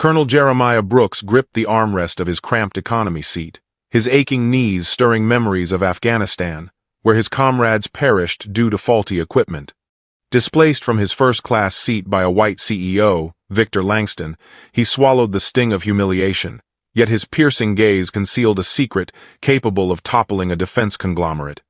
Colonel Jeremiah Brooks gripped the armrest of his cramped economy seat, his aching knees stirring memories of Afghanistan, where his comrades perished due to faulty equipment. Displaced from his first-class seat by a white CEO, Victor Langston, he swallowed the sting of humiliation, yet his piercing gaze concealed a secret capable of toppling a defense conglomerate.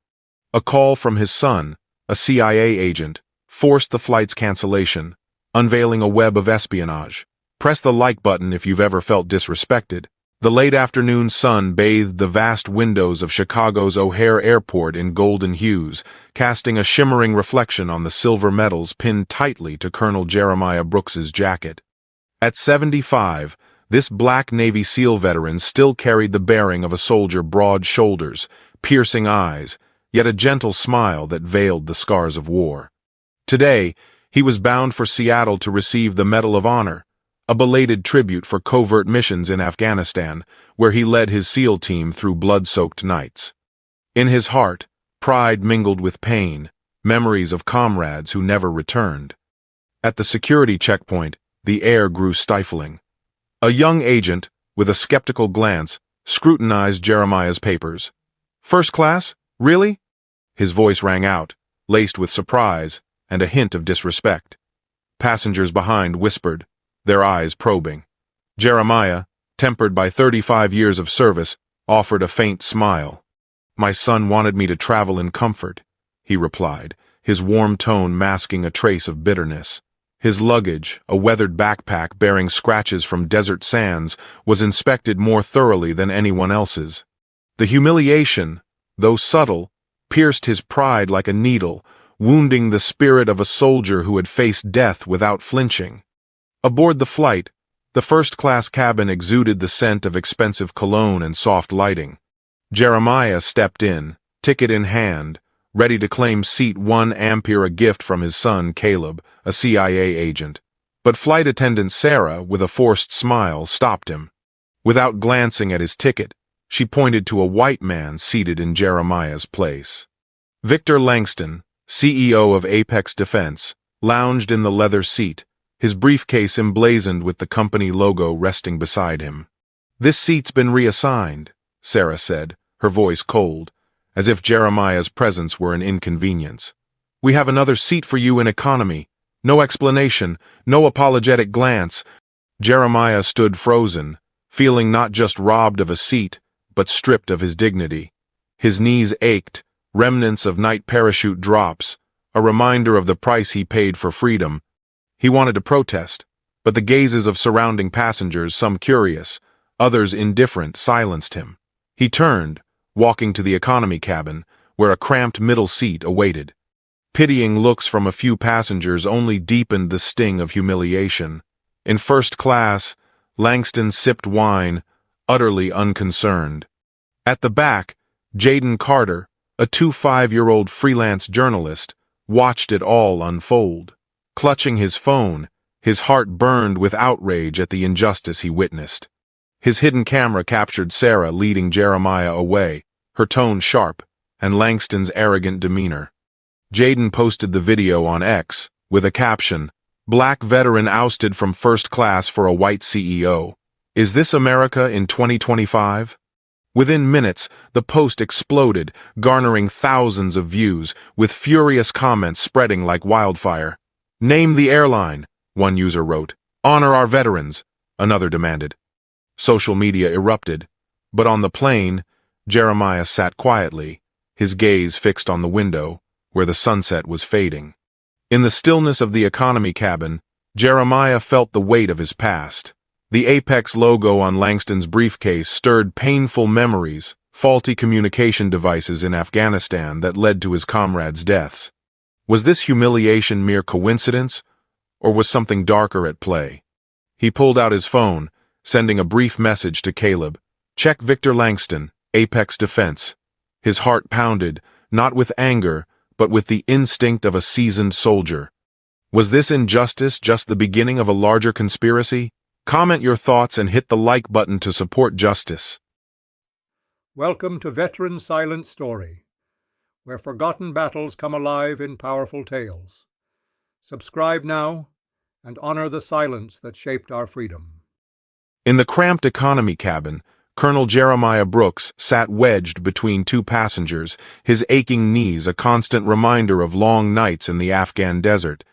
A call from his son, a CIA agent, forced the flight's cancellation, unveiling a web of espionage. Press the like button if you've ever felt disrespected. The late afternoon sun bathed the vast windows of Chicago's O'Hare Airport in golden hues, casting a shimmering reflection on the silver medals pinned tightly to Colonel Jeremiah Brooks's jacket. At 75, this black Navy SEAL veteran still carried the bearing of a soldier, broad shoulders, piercing eyes, yet a gentle smile that veiled the scars of war. Today, he was bound for Seattle to receive the Medal of Honor, a belated tribute for covert missions in Afghanistan, where he led his SEAL team through blood-soaked nights. In his heart, pride mingled with pain, memories of comrades who never returned. At the security checkpoint, the air grew stifling. A young agent, with a skeptical glance, scrutinized Jeremiah's papers. "First class? Really?" His voice rang out, laced with surprise and a hint of disrespect. Passengers behind whispered, their eyes probing. Jeremiah, tempered by 35 years of service, offered a faint smile. "My son wanted me to travel in comfort," he replied, his warm tone masking a trace of bitterness. His luggage, a weathered backpack bearing scratches from desert sands, was inspected more thoroughly than anyone else's. The humiliation, though subtle, pierced his pride like a needle, wounding the spirit of a soldier who had faced death without flinching. Aboard the flight, the first-class cabin exuded the scent of expensive cologne and soft lighting. Jeremiah stepped in, ticket in hand, ready to claim seat 1 Ampere, a gift from his son Caleb, a CIA agent. But flight attendant Sarah, with a forced smile, stopped him. Without glancing at his ticket, she pointed to a white man seated in Jeremiah's place. Victor Langston, CEO of Apex Defense, lounged in the leather seat, his briefcase emblazoned with the company logo resting beside him. "This seat's been reassigned," Sarah said, her voice cold, as if Jeremiah's presence were an inconvenience. "We have another seat for you in economy." No explanation, no apologetic glance. Jeremiah stood frozen, feeling not just robbed of a seat, but stripped of his dignity. His knees ached, remnants of night parachute drops, a reminder of the price he paid for freedom. He wanted to protest, but the gazes of surrounding passengers, some curious, others indifferent, silenced him. He turned, walking to the economy cabin, where a cramped middle seat awaited. Pitying looks from a few passengers only deepened the sting of humiliation. In first class, Langston sipped wine, utterly unconcerned. At the back, Jaden Carter, a 25-year-old freelance journalist, watched it all unfold. Clutching his phone, his heart burned with outrage at the injustice he witnessed. His hidden camera captured Sarah leading Jeremiah away, her tone sharp, and Langston's arrogant demeanor. Jaden posted the video on X, with a caption, "Black veteran ousted from first class for a white CEO. Is this America in 2025? Within minutes, the post exploded, garnering thousands of views, with furious comments spreading like wildfire. "Name the airline," one user wrote. "Honor our veterans," another demanded. Social media erupted, but on the plane, Jeremiah sat quietly, his gaze fixed on the window, where the sunset was fading. In the stillness of the economy cabin, Jeremiah felt the weight of his past. The Apex logo on Langston's briefcase stirred painful memories, faulty communication devices in Afghanistan that led to his comrades' deaths. Was this humiliation mere coincidence, or was something darker at play? He pulled out his phone, sending a brief message to Caleb. "Check Victor Langston, Apex Defense." His heart pounded, not with anger, but with the instinct of a seasoned soldier. Was this injustice just the beginning of a larger conspiracy? Comment your thoughts and hit the like button to support justice. Welcome to Veteran Silent Story, where forgotten battles come alive in powerful tales. Subscribe now and honor the silence that shaped our freedom. In the cramped economy cabin, Colonel Jeremiah Brooks sat wedged between two passengers, his aching knees a constant reminder of long nights in the Afghan desert.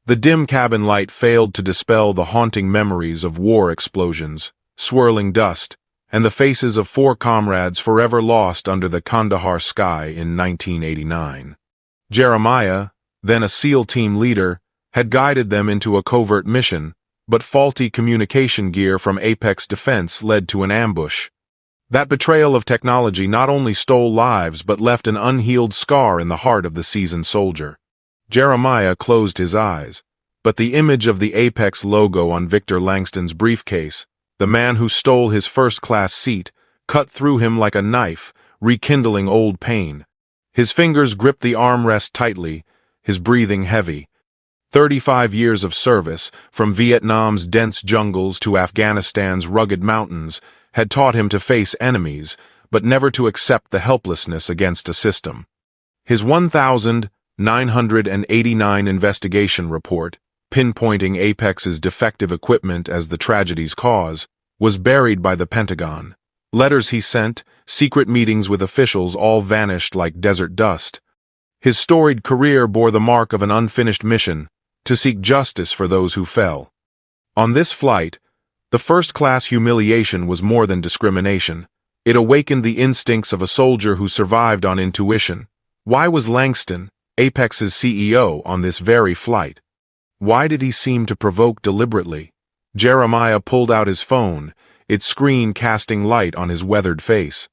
The dim cabin light failed to dispel the haunting memories of war explosions, swirling dust, and the faces of four comrades forever lost under the Kandahar sky in 1989. Jeremiah, then a SEAL team leader, had guided them into a covert mission, but faulty communication gear from Apex Defense led to an ambush. That betrayal of technology not only stole lives but left an unhealed scar in the heart of the seasoned soldier. Jeremiah closed his eyes, but the image of the Apex logo on Victor Langston's briefcase, the man who stole his first-class seat, cut through him like a knife, rekindling old pain. His fingers gripped the armrest tightly, his breathing heavy. 35 years of service, from Vietnam's dense jungles to Afghanistan's rugged mountains, had taught him to face enemies, but never to accept the helplessness against a system. His 1,989 investigation report, pinpointing Apex's defective equipment as the tragedy's cause, was buried by the Pentagon. Letters he sent, secret meetings with officials all vanished like desert dust. His storied career bore the mark of an unfinished mission, to seek justice for those who fell. On this flight, the first-class humiliation was more than discrimination. It awakened the instincts of a soldier who survived on intuition. Why was Langston, Apex's CEO, on this very flight? Why did he seem to provoke deliberately? Jeremiah pulled out his phone, its screen casting light on his weathered face.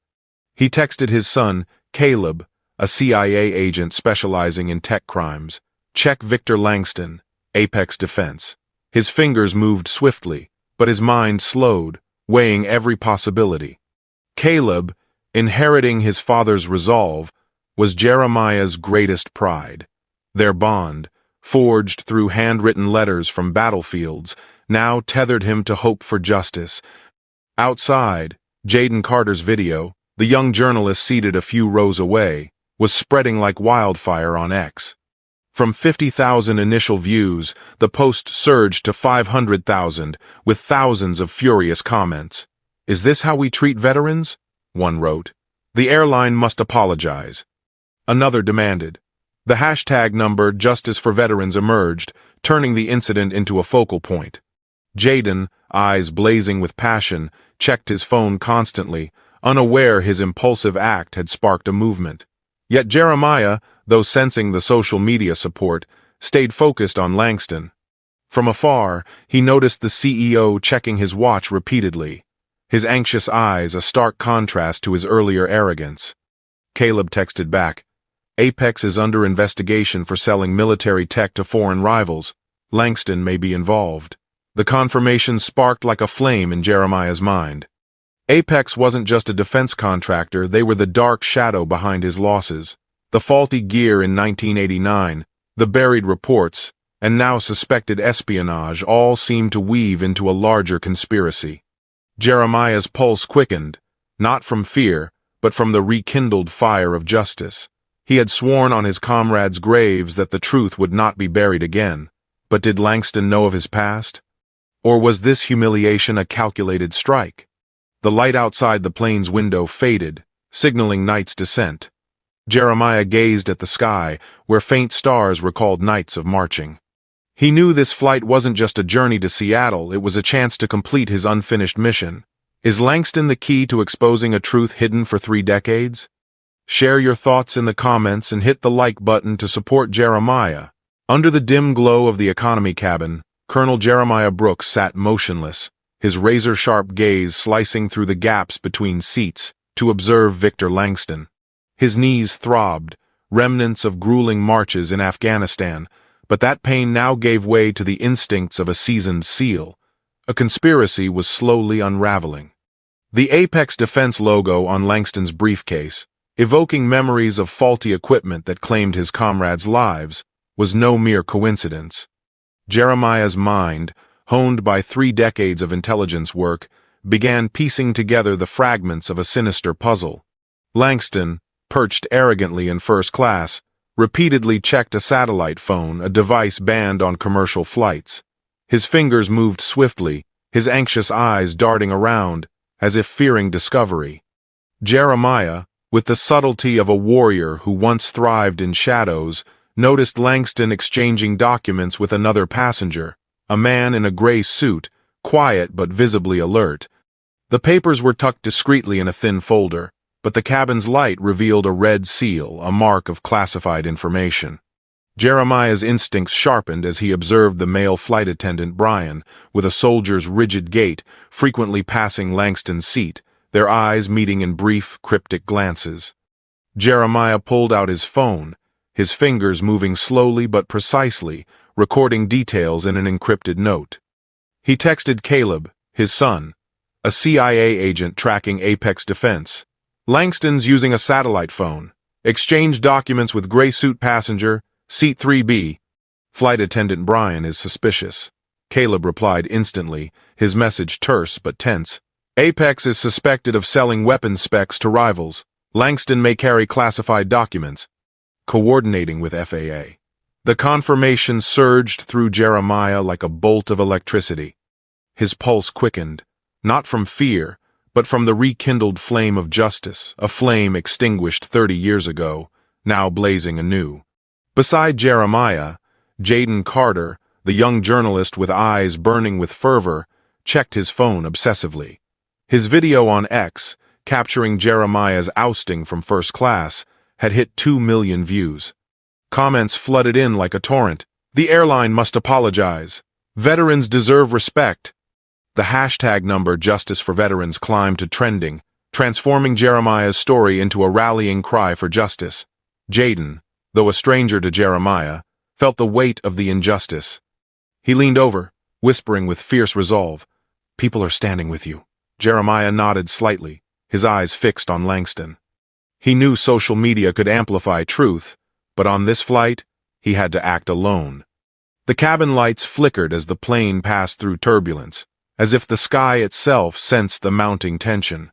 He texted his son, Caleb, a CIA agent specializing in tech crimes. Check Victor Langston, Apex Defense. His fingers moved swiftly, but his mind slowed, weighing every possibility. Caleb, inheriting his father's resolve, was Jeremiah's greatest pride. Their bond, forged through handwritten letters from battlefields, now tethered him to hope for justice. Outside, Jaden Carter's video, the young journalist seated a few rows away, was spreading like wildfire on X. From 50,000 initial views, the post surged to 500,000, with thousands of furious comments. "Is this how we treat veterans?" one wrote. "The airline must apologize." Another demanded. The hashtag number Justice for Veterans emerged, turning the incident into a focal point. Jaden, eyes blazing with passion, checked his phone constantly, unaware his impulsive act had sparked a movement. Yet Jeremiah, though sensing the social media support, stayed focused on Langston. From afar, he noticed the CEO checking his watch repeatedly, his anxious eyes a stark contrast to his earlier arrogance. Caleb texted back, "Apex is under investigation for selling military tech to foreign rivals. Langston may be involved." The confirmation sparked like a flame in Jeremiah's mind. Apex wasn't just a defense contractor, they were the dark shadow behind his losses. The faulty gear in 1989, the buried reports, and now suspected espionage all seemed to weave into a larger conspiracy. Jeremiah's pulse quickened, not from fear, but from the rekindled fire of justice. He had sworn on his comrades' graves that the truth would not be buried again. But did Langston know of his past? Or was this humiliation a calculated strike? The light outside the plane's window faded, signaling night's descent. Jeremiah gazed at the sky, where faint stars recalled nights of marching. He knew this flight wasn't just a journey to Seattle, it was a chance to complete his unfinished mission. Is Langston the key to exposing a truth hidden for 3 decades? Share your thoughts in the comments and hit the like button to support Jeremiah. Under the dim glow of the economy cabin, Colonel Jeremiah Brooks sat motionless, his razor-sharp gaze slicing through the gaps between seats to observe Victor Langston. His knees throbbed, remnants of grueling marches in Afghanistan, but that pain now gave way to the instincts of a seasoned SEAL. A conspiracy was slowly unraveling. The Apex Defense logo on Langston's briefcase, evoking memories of faulty equipment that claimed his comrades' lives, was no mere coincidence. Jeremiah's mind, honed by 3 decades of intelligence work, began piecing together the fragments of a sinister puzzle. Langston, perched arrogantly in first class, repeatedly checked a satellite phone, a device banned on commercial flights. His fingers moved swiftly, his anxious eyes darting around, as if fearing discovery. Jeremiah, with the subtlety of a warrior who once thrived in shadows, noticed Langston exchanging documents with another passenger, a man in a gray suit, quiet but visibly alert. The papers were tucked discreetly in a thin folder, but the cabin's light revealed a red seal, a mark of classified information. Jeremiah's instincts sharpened as he observed the male flight attendant, Brian, with a soldier's rigid gait, frequently passing Langston's seat, their eyes meeting in brief, cryptic glances. Jeremiah pulled out his phone, his fingers moving slowly but precisely, recording details in an encrypted note. He texted Caleb, his son, a CIA agent tracking Apex Defense. Langston's using a satellite phone. Exchange documents with gray suit passenger, seat 3B. Flight attendant Brian is suspicious. Caleb replied instantly, his message terse but tense. Apex is suspected of selling weapons specs to rivals. Langston may carry classified documents. Coordinating with FAA. The confirmation surged through Jeremiah like a bolt of electricity. His pulse quickened, not from fear, but from the rekindled flame of justice, a flame extinguished 30 years ago, now blazing anew. Beside Jeremiah, Jaden Carter, the young journalist with eyes burning with fervor, checked his phone obsessively. His video on X, capturing Jeremiah's ousting from first class, had hit 2 million views. Comments flooded in like a torrent. The airline must apologize. Veterans deserve respect. The hashtag number Justice for Veterans climbed to trending, transforming Jeremiah's story into a rallying cry for justice. Jaden, though a stranger to Jeremiah, felt the weight of the injustice. He leaned over, whispering with fierce resolve, "People are standing with you." Jeremiah nodded slightly, his eyes fixed on Langston. He knew social media could amplify truth, but on this flight, he had to act alone. The cabin lights flickered as the plane passed through turbulence, as if the sky itself sensed the mounting tension.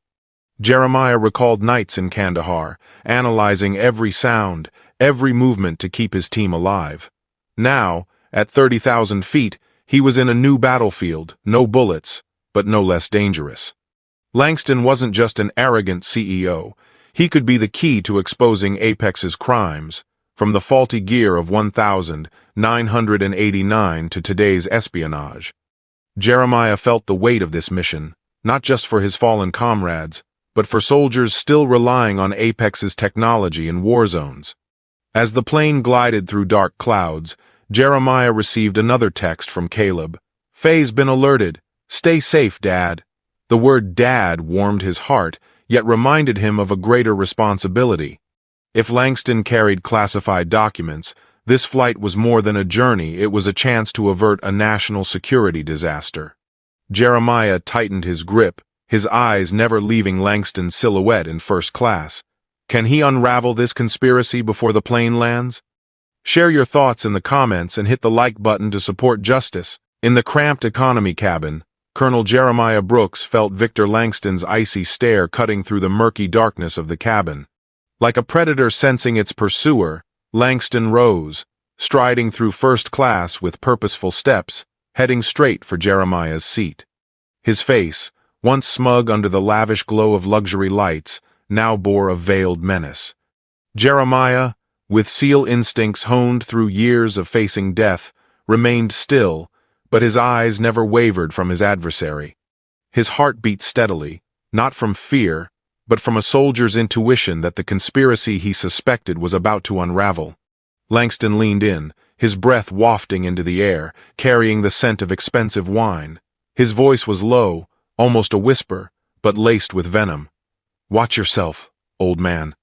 Jeremiah recalled nights in Kandahar, analyzing every sound, every movement to keep his team alive. Now, at 30,000 feet, he was in a new battlefield, no bullets, but no less dangerous. Langston wasn't just an arrogant CEO. He could be the key to exposing Apex's crimes, from the faulty gear of 1989 to today's espionage. Jeremiah felt the weight of this mission, not just for his fallen comrades, but for soldiers still relying on Apex's technology in war zones. As the plane glided through dark clouds, Jeremiah received another text from Caleb. "Faye's been alerted. Stay safe, Dad." The word Dad warmed his heart, yet reminded him of a greater responsibility. If Langston carried classified documents, this flight was more than a journey, it was a chance to avert a national security disaster. Jeremiah tightened his grip, his eyes never leaving Langston's silhouette in first class. Can he unravel this conspiracy before the plane lands? Share your thoughts in the comments and hit the like button to support justice. In the cramped economy cabin, Colonel Jeremiah Brooks felt Victor Langston's icy stare cutting through the murky darkness of the cabin. Like a predator sensing its pursuer, Langston rose, striding through first class with purposeful steps, heading straight for Jeremiah's seat. His face, once smug under the lavish glow of luxury lights, now bore a veiled menace. Jeremiah, with SEAL instincts honed through years of facing death, remained still, but his eyes never wavered from his adversary. His heart beat steadily, not from fear, but from a soldier's intuition that the conspiracy he suspected was about to unravel. Langston leaned in, his breath wafting into the air, carrying the scent of expensive wine. His voice was low, almost a whisper, but laced with venom. "Watch yourself, old man.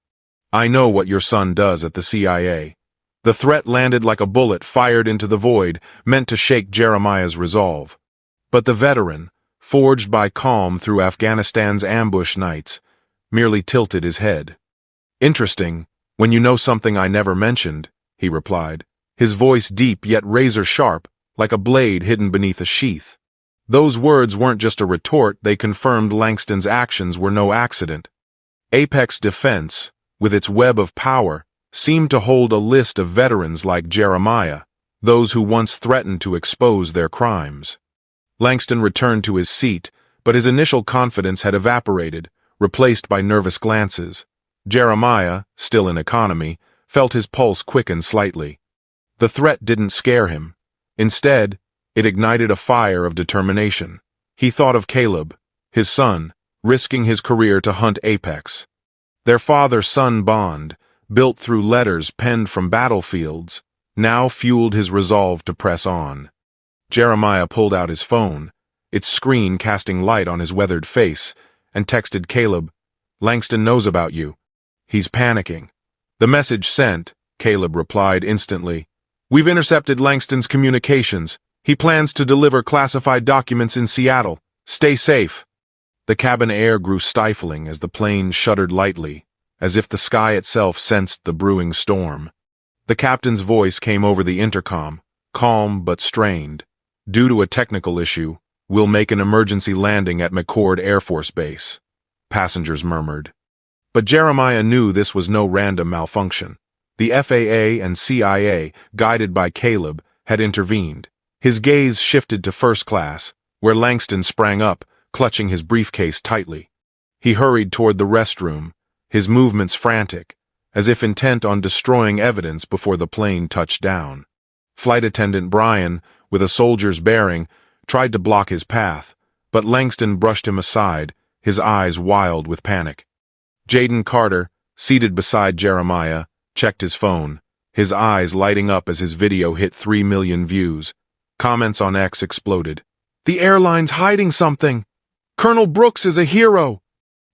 I know what your son does at the CIA." The threat landed like a bullet fired into the void, meant to shake Jeremiah's resolve. But the veteran, forged by calm through Afghanistan's ambush nights, merely tilted his head. "Interesting, when you know something I never mentioned," he replied, his voice deep yet razor-sharp, like a blade hidden beneath a sheath. Those words weren't just a retort, they confirmed Langston's actions were no accident. Apex Defense, with its web of power, seemed to hold a list of veterans like Jeremiah, those who once threatened to expose their crimes. Langston returned to his seat, but his initial confidence had evaporated, replaced by nervous glances. Jeremiah, still in economy, felt his pulse quicken slightly. The threat didn't scare him. Instead, it ignited a fire of determination. He thought of Caleb, his son, risking his career to hunt apex. Their father-son bond, built through letters penned from battlefields, now fueled his resolve to press on. Jeremiah pulled out his phone, its screen casting light on his weathered face, and texted Caleb, "Langston knows about you. He's panicking." The message sent, Caleb replied instantly. "We've intercepted Langston's communications. He plans to deliver classified documents in Seattle. Stay safe." The cabin air grew stifling as the plane shuddered lightly, as if the sky itself sensed the brewing storm. The captain's voice came over the intercom, calm but strained. "Due to a technical issue, we'll make an emergency landing at McCord Air Force Base," passengers murmured. But Jeremiah knew this was no random malfunction. The FAA and CIA, guided by Caleb, had intervened. His gaze shifted to first class, where Langston sprang up, clutching his briefcase tightly. He hurried toward the restroom, his movements frantic, as if intent on destroying evidence before the plane touched down. Flight attendant Brian, with a soldier's bearing, tried to block his path, but Langston brushed him aside, his eyes wild with panic. Jaden Carter, seated beside Jeremiah, checked his phone, his eyes lighting up as his video hit 3 million views. Comments on X exploded. "The airline's hiding something! Colonel Brooks is a hero!"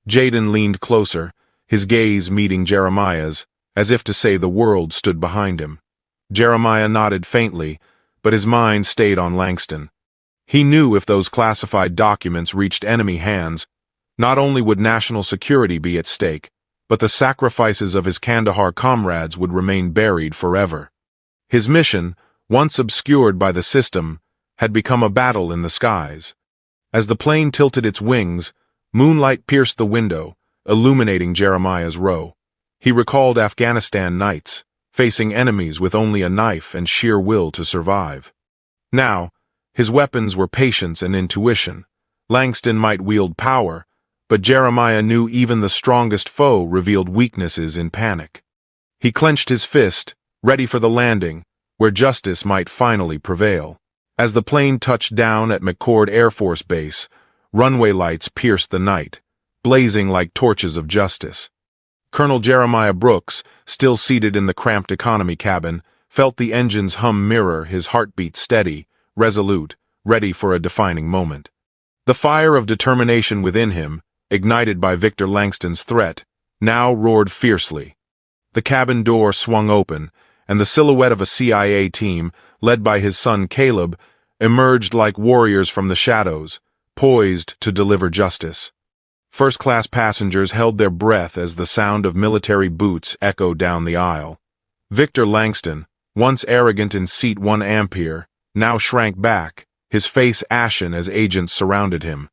Jaden leaned closer, his gaze meeting Jeremiah's, as if to say the world stood behind him. Jeremiah nodded faintly, but his mind stayed on Langston. He knew if those classified documents reached enemy hands, not only would national security be at stake, but the sacrifices of his Kandahar comrades would remain buried forever. His mission, once obscured by the system, had become a battle in the skies. As the plane tilted its wings, moonlight pierced the window, illuminating Jeremiah's row. He recalled Afghanistan nights, facing enemies with only a knife and sheer will to survive. Now, his weapons were patience and intuition. Langston might wield power, but Jeremiah knew even the strongest foe revealed weaknesses in panic. He clenched his fist, ready for the landing, where justice might finally prevail. As the plane touched down at McCord Air Force Base, runway lights pierced the night, blazing like torches of justice. Colonel Jeremiah Brooks, still seated in the cramped economy cabin, felt the engine's hum mirror his heartbeat steady, resolute, ready for a defining moment. The fire of determination within him, ignited by Victor Langston's threat, now roared fiercely. The cabin door swung open, and the silhouette of a CIA team, led by his son Caleb, emerged like warriors from the shadows, poised to deliver justice. First-class passengers held their breath as the sound of military boots echoed down the aisle. Victor Langston, once arrogant in seat 1 Ampere, now shrank back, his face ashen as agents surrounded him.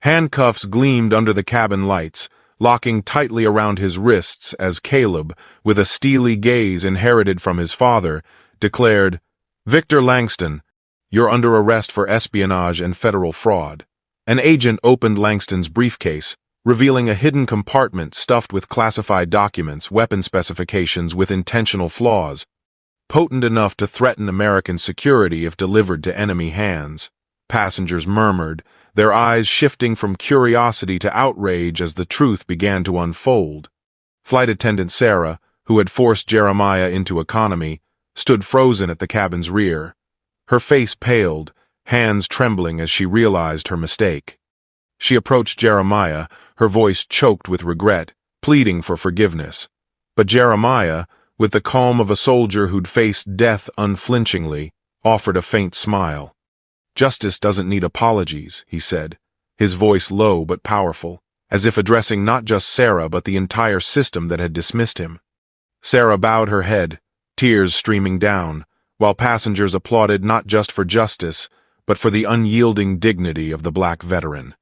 Handcuffs gleamed under the cabin lights, locking tightly around his wrists as Caleb, with a steely gaze inherited from his father, declared, "Victor Langston, you're under arrest for espionage and federal fraud." An agent opened Langston's briefcase, revealing a hidden compartment stuffed with classified documents, weapon specifications with intentional flaws, potent enough to threaten American security if delivered to enemy hands. Passengers murmured, their eyes shifting from curiosity to outrage as the truth began to unfold. Flight attendant Sarah, who had forced Jeremiah into economy, stood frozen at the cabin's rear. Her face paled, hands trembling as she realized her mistake. She approached Jeremiah, her voice choked with regret, pleading for forgiveness. But Jeremiah, with the calm of a soldier who'd faced death unflinchingly, offered a faint smile. "Justice doesn't need apologies," he said, his voice low but powerful, as if addressing not just Sarah but the entire system that had dismissed him. Sarah bowed her head, tears streaming down, while passengers applauded not just for justice, but for the unyielding dignity of the black veteran.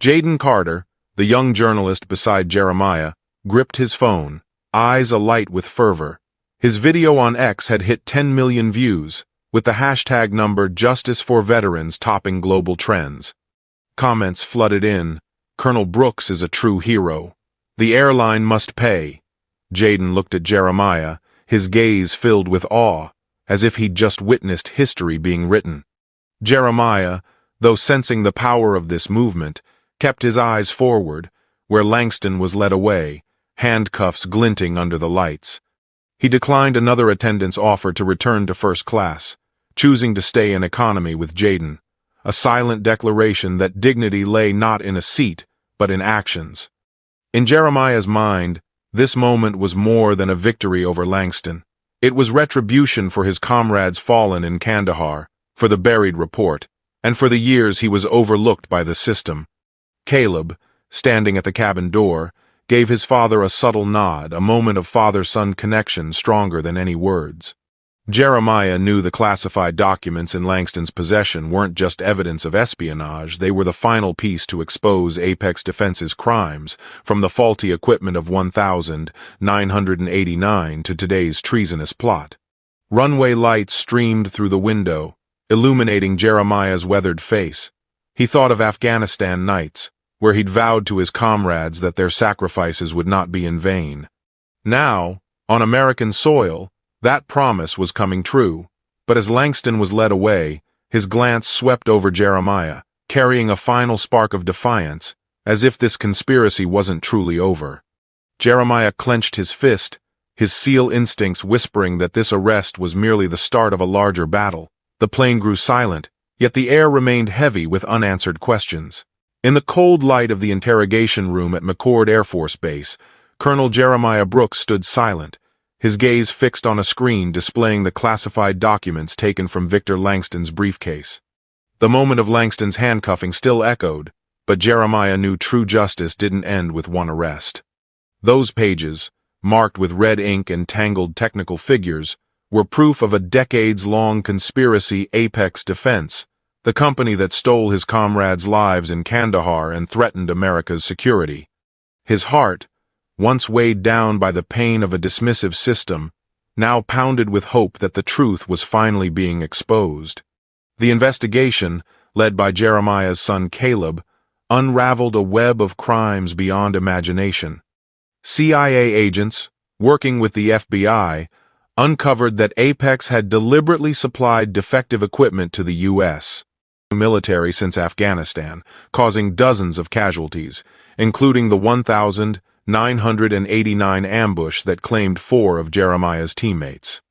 Jaden Carter, the young journalist beside Jeremiah, gripped his phone, eyes alight with fervor. His video on X had hit 10 million views, with the hashtag number Justice for Veterans topping global trends. Comments flooded in. Colonel Brooks is a true hero. The airline must pay. Jaden looked at Jeremiah, his gaze filled with awe, as if he'd just witnessed history being written. Jeremiah, though sensing the power of this movement, kept his eyes forward, where Langston was led away, handcuffs glinting under the lights. He declined another attendant's offer to return to first class, choosing to stay in economy with Jaden, a silent declaration that dignity lay not in a seat, but in actions. In Jeremiah's mind, this moment was more than a victory over Langston. It was retribution for his comrades fallen in Kandahar, for the buried report, and for the years he was overlooked by the system. Caleb, standing at the cabin door, gave his father a subtle nod, a moment of father-son connection stronger than any words. Jeremiah knew the classified documents in Langston's possession weren't just evidence of espionage, they were the final piece to expose Apex Defense's crimes, from the faulty equipment of 1989 to today's treasonous plot. Runway lights streamed through the window, illuminating Jeremiah's weathered face. He thought of Afghanistan nights, where he'd vowed to his comrades that their sacrifices would not be in vain. Now, on American soil, that promise was coming true, but as Langston was led away, his glance swept over Jeremiah, carrying a final spark of defiance, as if this conspiracy wasn't truly over. Jeremiah clenched his fist, his SEAL instincts whispering that this arrest was merely the start of a larger battle. The plane grew silent, yet the air remained heavy with unanswered questions. In the cold light of the interrogation room at McCord Air Force Base, Colonel Jeremiah Brooks stood silent, his gaze fixed on a screen displaying the classified documents taken from Victor Langston's briefcase. The moment of Langston's handcuffing still echoed, but Jeremiah knew true justice didn't end with one arrest. Those pages, marked with red ink and tangled technical figures, were proof of a decades-long conspiracy. Apex Defense, the company that stole his comrades' lives in Kandahar and threatened America's security. His heart, once weighed down by the pain of a dismissive system, now pounded with hope that the truth was finally being exposed. The investigation, led by Jeremiah's son Caleb, unraveled a web of crimes beyond imagination. CIA agents, working with the FBI, uncovered that Apex had deliberately supplied defective equipment to the U.S. military since Afghanistan, causing dozens of casualties, including the 1,989 ambush that claimed 4 of Jeremiah's teammates.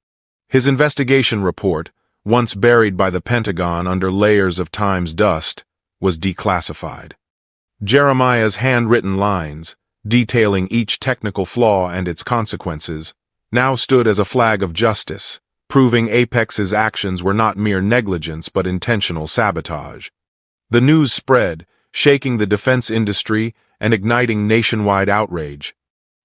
His investigation report, once buried by the Pentagon under layers of time's dust, was declassified. Jeremiah's handwritten lines, detailing each technical flaw and its consequences, now stood as a flag of justice, proving Apex's actions were not mere negligence but intentional sabotage. The news spread, shaking the defense industry and igniting nationwide outrage.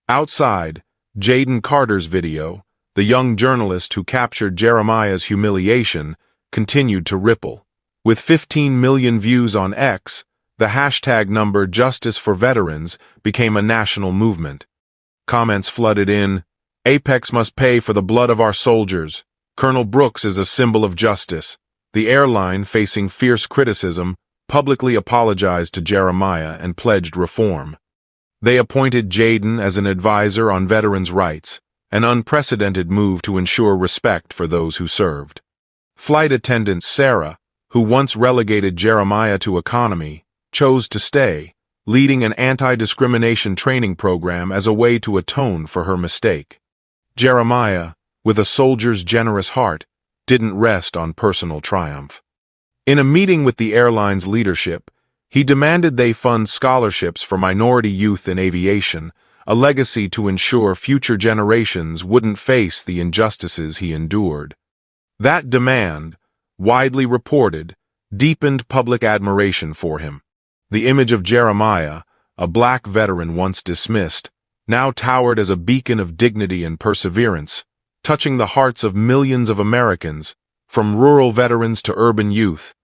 Outside, Jaden Carter's video, the young journalist who captured Jeremiah's humiliation, continued to ripple. With 15 million views on X, the hashtag number Justice for Veterans became a national movement. Comments flooded in. Apex must pay for the blood of our soldiers. Colonel Brooks is a symbol of justice. The airline, facing fierce criticism, publicly apologized to Jeremiah and pledged reform. They appointed Jaden as an advisor on veterans' rights, an unprecedented move to ensure respect for those who served. Flight attendant Sarah, who once relegated Jeremiah to economy, chose to stay, leading an anti-discrimination training program as a way to atone for her mistake. Jeremiah, with a soldier's generous heart, didn't rest on personal triumph. In a meeting with the airline's leadership, he demanded they fund scholarships for minority youth in aviation, a legacy to ensure future generations wouldn't face the injustices he endured. That demand, widely reported, deepened public admiration for him. The image of Jeremiah, a black veteran once dismissed, now towered as a beacon of dignity and perseverance, touching the hearts of millions of Americans, from rural veterans to urban youth.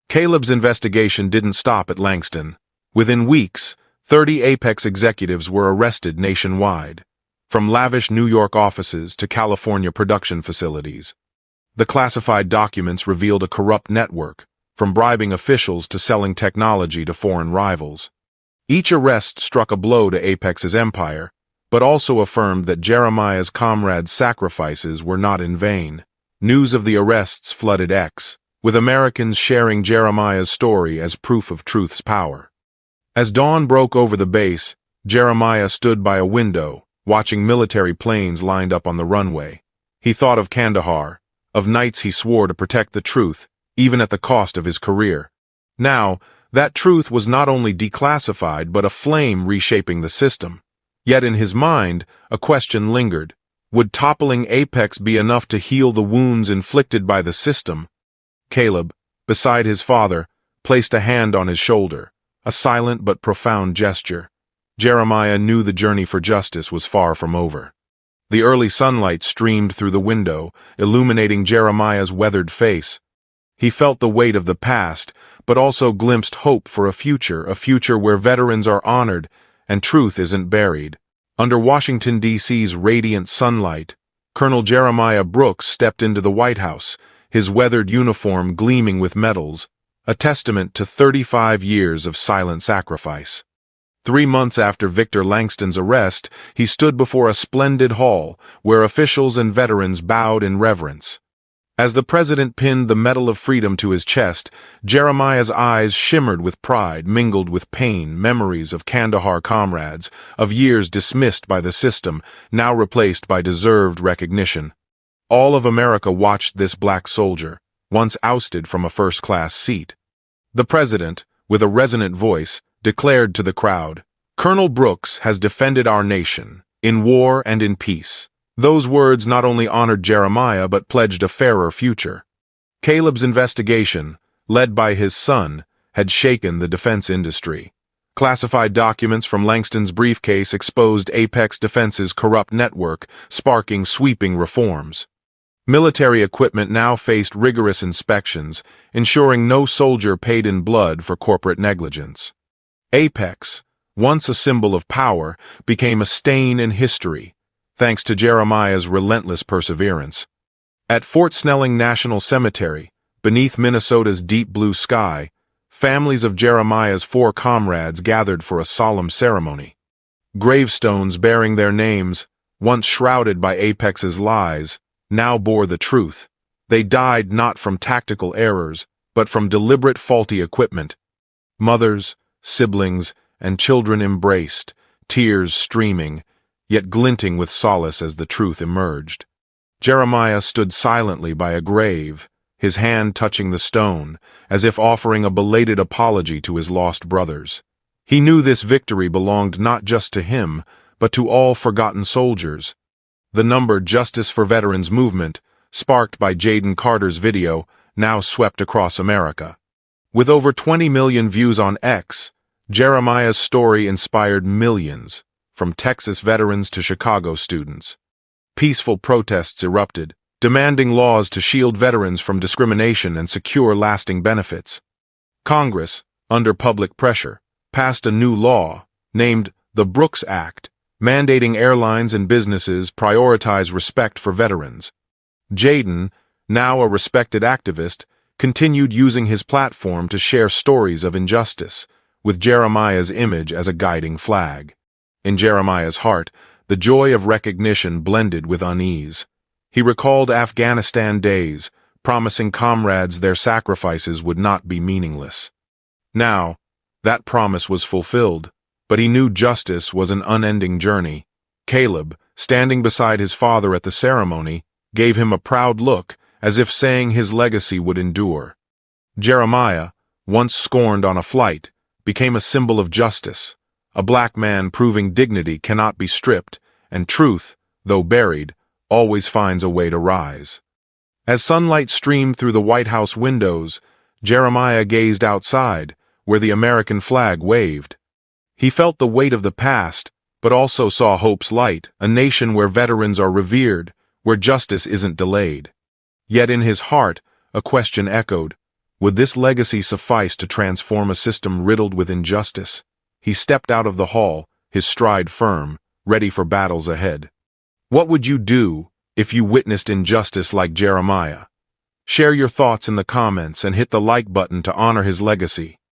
Caleb's investigation didn't stop at Langston. Within weeks, 30 Apex executives were arrested nationwide, from lavish New York offices to California production facilities. The classified documents revealed a corrupt network, from bribing officials to selling technology to foreign rivals. Each arrest struck a blow to Apex's empire, but also affirmed that Jeremiah's comrades' sacrifices were not in vain. News of the arrests flooded X, with Americans sharing Jeremiah's story as proof of truth's power. As dawn broke over the base, Jeremiah stood by a window, watching military planes lined up on the runway. He thought of Kandahar, of nights he swore to protect the truth, even at the cost of his career. Now, that truth was not only declassified but a flame reshaping the system. Yet in his mind, a question lingered. Would toppling Apex be enough to heal the wounds inflicted by the system? Caleb, beside his father, placed a hand on his shoulder, a silent but profound gesture. Jeremiah knew the journey for justice was far from over. The early sunlight streamed through the window, illuminating Jeremiah's weathered face. He felt the weight of the past, but also glimpsed hope for a future where veterans are honored and truth isn't buried. Under Washington, D.C.'s radiant sunlight, Colonel Jeremiah Brooks stepped into the White House, his weathered uniform gleaming with medals, a testament to 35 years of silent sacrifice. 3 months after Victor Langston's arrest, he stood before a splendid hall where officials and veterans bowed in reverence. As the president pinned the Medal of Freedom to his chest, Jeremiah's eyes shimmered with pride mingled with pain, memories of Kandahar comrades, of years dismissed by the system, now replaced by deserved recognition. All of America watched this black soldier, once ousted from a first-class seat. The president, with a resonant voice, declared to the crowd, "Colonel Brooks has defended our nation, in war and in peace." Those words not only honored Jeremiah but pledged a fairer future. Caleb's investigation, led by his son, had shaken the defense industry. Classified documents from Langston's briefcase exposed Apex Defense's corrupt network, sparking sweeping reforms. Military equipment now faced rigorous inspections, ensuring no soldier paid in blood for corporate negligence. Apex, once a symbol of power, became a stain in history, thanks to Jeremiah's relentless perseverance. At Fort Snelling National Cemetery, beneath Minnesota's deep blue sky, families of Jeremiah's 4 comrades gathered for a solemn ceremony. Gravestones bearing their names, once shrouded by Apex's lies, now bore the truth. They died not from tactical errors, but from deliberate faulty equipment. Mothers, siblings, and children embraced, tears streaming, yet glinting with solace as the truth emerged. Jeremiah stood silently by a grave, his hand touching the stone, as if offering a belated apology to his lost brothers. He knew this victory belonged not just to him, but to all forgotten soldiers. The number Justice for Veterans movement, sparked by Jaden Carter's video, now swept across America. With over 20 million views on X, Jeremiah's story inspired millions, from Texas veterans to Chicago students. Peaceful protests erupted, demanding laws to shield veterans from discrimination and secure lasting benefits. Congress, under public pressure, passed a new law, named the Brooks Act, mandating airlines and businesses prioritize respect for veterans. Jaden, now a respected activist, continued using his platform to share stories of injustice, with Jeremiah's image as a guiding flag. In Jeremiah's heart, the joy of recognition blended with unease. He recalled Afghanistan days, promising comrades their sacrifices would not be meaningless. Now, that promise was fulfilled, but he knew justice was an unending journey. Caleb, standing beside his father at the ceremony, gave him a proud look, as if saying his legacy would endure. Jeremiah, once scorned on a flight, became a symbol of justice, a black man proving dignity cannot be stripped, and truth, though buried, always finds a way to rise. As sunlight streamed through the White House windows, Jeremiah gazed outside, where the American flag waved. He felt the weight of the past, but also saw hope's light, a nation where veterans are revered, where justice isn't delayed. Yet in his heart, a question echoed. Would this legacy suffice to transform a system riddled with injustice? He stepped out of the hall, his stride firm, ready for battles ahead. What would you do if you witnessed injustice like Jeremiah? Share your thoughts in the comments and hit the like button to honor his legacy.